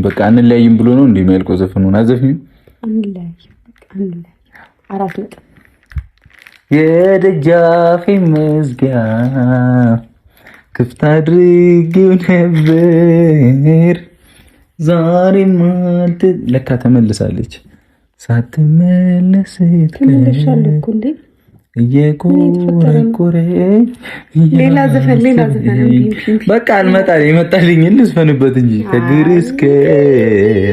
በቃ አንለያይም ብሎ ነው እንዴ የሚያልቀው ዘፈኑን? አዘፍኝ አንለያይም አራት ነጥብ የደጃፌ መዝጊያ ክፍት አድርጌው ነበር ዛሬ ማልት ለካ ተመልሳለች። ሳትመለስ ተመለሻለሁ እኮ እንዴ እየቆረቆረኝ ሌላ ዘፈን በቃ አልመጣል የመጣልኝ ልዝፈንበት እንጂ ከግር እስከ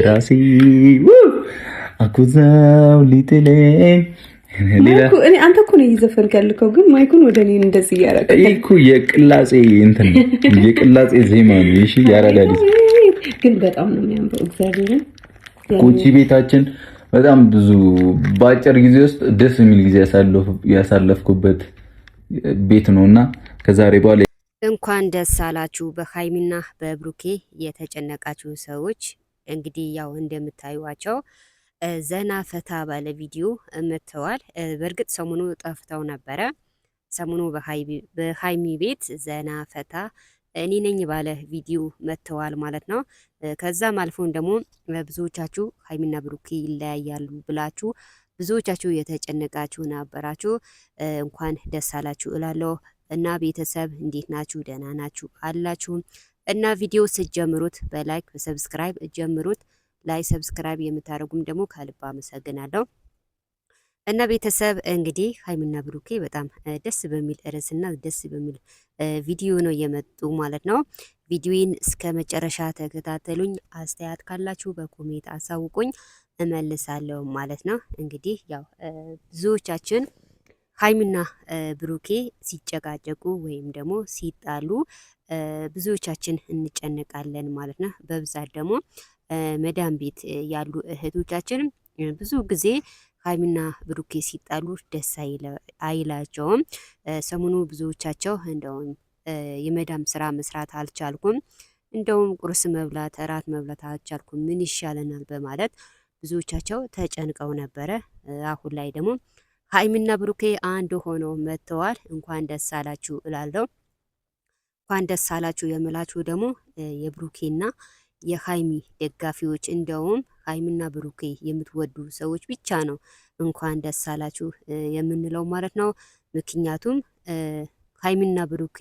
ራሴ አኩዛው ሊጥለኝ አንተ እኮ ነው እየዘፈንክ ያልከው፣ ግን ማይኩን ወደ እኔ እንደዚህ እያደረገ እኮ የቅላጼ እንትን የቅላጼ ዜማ ነው። እሺ ያራዳል፣ ግን በጣም ነው የሚያምረው። እግዚአብሔርን ኮቺ ቤታችን በጣም ብዙ በአጭር ጊዜ ውስጥ ደስ የሚል ጊዜ ያሳለፍኩበት ቤት ነውና ከዛሬ በኋላ እንኳን ደስ አላችሁ በሃይሚና በብሩኬ የተጨነቃችሁ ሰዎች። እንግዲህ ያው እንደምታዩዋቸው ዘና ፈታ ባለ ቪዲዮ መጥተዋል። በእርግጥ ሰሞኑ ጠፍተው ነበረ። ሰሞኑ በሃይሚ ቤት ዘና ፈታ እኔ ነኝ ባለ ቪዲዮ መጥተዋል ማለት ነው። ከዛም አልፎን ደግሞ ብዙዎቻችሁ ሃይሚና ብሩኬ ይለያያሉ ብላችሁ ብዙዎቻችሁ የተጨነቃችሁ ነበራችሁ። እንኳን ደስ አላችሁ እላለሁ። እና ቤተሰብ እንዴት ናችሁ? ደህና ናችሁ አላችሁ? እና ቪዲዮ ስትጀምሩት በላይክ በሰብስክራይብ ጀምሩት። ላይ ሰብስክራይብ የምታደርጉም ደግሞ ከልብ አመሰግናለሁ። እና ቤተሰብ እንግዲህ ሃይሚና ብሩኬ በጣም ደስ በሚል ርዕስና ደስ በሚል ቪዲዮ ነው የመጡ ማለት ነው። ቪዲዮን እስከ መጨረሻ ተከታተሉኝ። አስተያየት ካላችሁ በኮሜንት አሳውቁኝ፣ እመልሳለሁ ማለት ነው። እንግዲህ ያው ብዙዎቻችን ሃይሚና ብሩኬ ሲጨቃጨቁ ወይም ደግሞ ሲጣሉ ብዙዎቻችን እንጨነቃለን ማለት ነው። በብዛት ደግሞ መዳም ቤት ያሉ እህቶቻችን ብዙ ጊዜ ሃይሚና ብሩኬ ሲጣሉ ደስ አይላቸውም። ሰሞኑ ብዙዎቻቸው እንደውም የመዳም ስራ መስራት አልቻልኩም፣ እንደውም ቁርስ መብላት እራት መብላት አልቻልኩም፣ ምን ይሻለናል በማለት ብዙዎቻቸው ተጨንቀው ነበረ። አሁን ላይ ደግሞ ሃይሚና ብሩኬ አንድ ሆነው መጥተዋል። እንኳን ደስ አላችሁ እላለሁ። እንኳን ደስ አላችሁ የምላችሁ ደግሞ የብሩኬና የሃይሚ ደጋፊዎች እንደውም ሃይሚና ብሩኬ የምትወዱ ሰዎች ብቻ ነው እንኳን ደስ አላችሁ የምንለው ማለት ነው። ምክንያቱም ሃይሚና ብሩኬ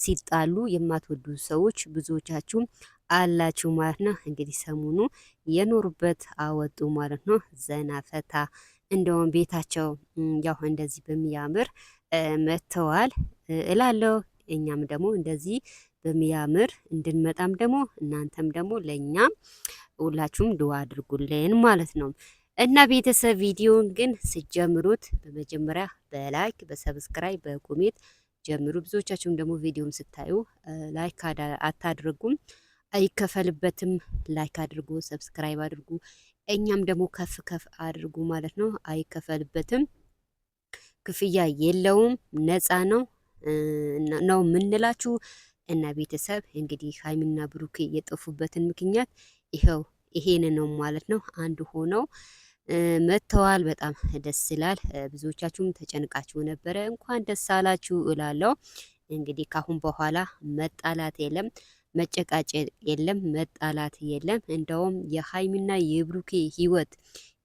ሲጣሉ የማትወዱ ሰዎች ብዙዎቻችሁ አላችሁ ማለት ነው። እንግዲህ ሰሞኑ የኖሩበት አወጡ ማለት ነው። ዘና ፈታ እንደውም ቤታቸው ያው እንደዚህ በሚያምር መጥተዋል እላለሁ። እኛም ደግሞ እንደዚህ በሚያምር እንድንመጣም ደግሞ እናንተም ደግሞ ለኛም ሁላችሁም ድዋ አድርጉልን ማለት ነው። እና ቤተሰብ ቪዲዮን ግን ስጀምሩት በመጀመሪያ በላይክ በሰብስክራይብ በኮሜንት ጀምሩ። ብዙዎቻችሁም ደግሞ ቪዲዮን ስታዩ ላይክ አታድርጉም፣ አይከፈልበትም። ላይክ አድርጉ፣ ሰብስክራይብ አድርጉ፣ እኛም ደግሞ ከፍ ከፍ አድርጉ ማለት ነው። አይከፈልበትም፣ ክፍያ የለውም፣ ነፃ ነው ነው የምንላችሁ። እና ቤተሰብ እንግዲህ ሃይሚና ብሩኬ የጠፉበትን ምክንያት ይሄን ነው ማለት ነው። አንድ ሆነው መጥተዋል። በጣም ደስ ይላል። ብዙዎቻችሁም ተጨንቃችሁ ነበረ። እንኳን ደስ አላችሁ እላለሁ። እንግዲህ ካሁን በኋላ መጣላት የለም፣ መጨቃጨቅ የለም፣ መጣላት የለም። እንደውም የሃይሚና የብሩኬ ህይወት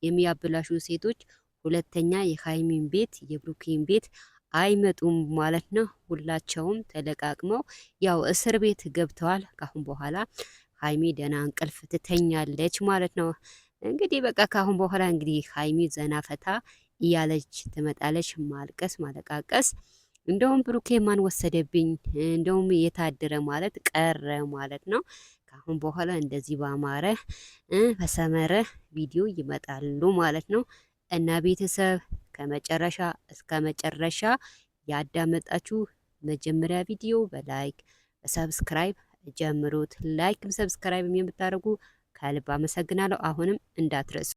የሚያበላሹ ሴቶች ሁለተኛ የሃይሚን ቤት የብሩኬን ቤት አይመጡም ማለት ነው። ሁላቸውም ተለቃቅመው ያው እስር ቤት ገብተዋል። ካሁን በኋላ ሃይሚ ደህና እንቅልፍ ትተኛለች ማለት ነው። እንግዲህ በቃ ካሁን በኋላ እንግዲህ ሃይሚ ዘና ፈታ እያለች ትመጣለች። ማልቀስ ማለቃቀስ እንደውም ብሩኬ ማን ወሰደብኝ እንደውም የታደረ ማለት ቀረ ማለት ነው። ካሁን በኋላ እንደዚህ ባማረ በሰመረ ቪዲዮ ይመጣሉ ማለት ነው። እና ቤተሰብ ከመጨረሻ እስከ መጨረሻ ያዳመጣችሁ መጀመሪያ ቪዲዮ በላይክ በሰብስክራይብ ጀምሩት። ላይክም ሰብስክራይብም የምታደርጉ ከልብ አመሰግናለሁ። አሁንም እንዳትረሱ።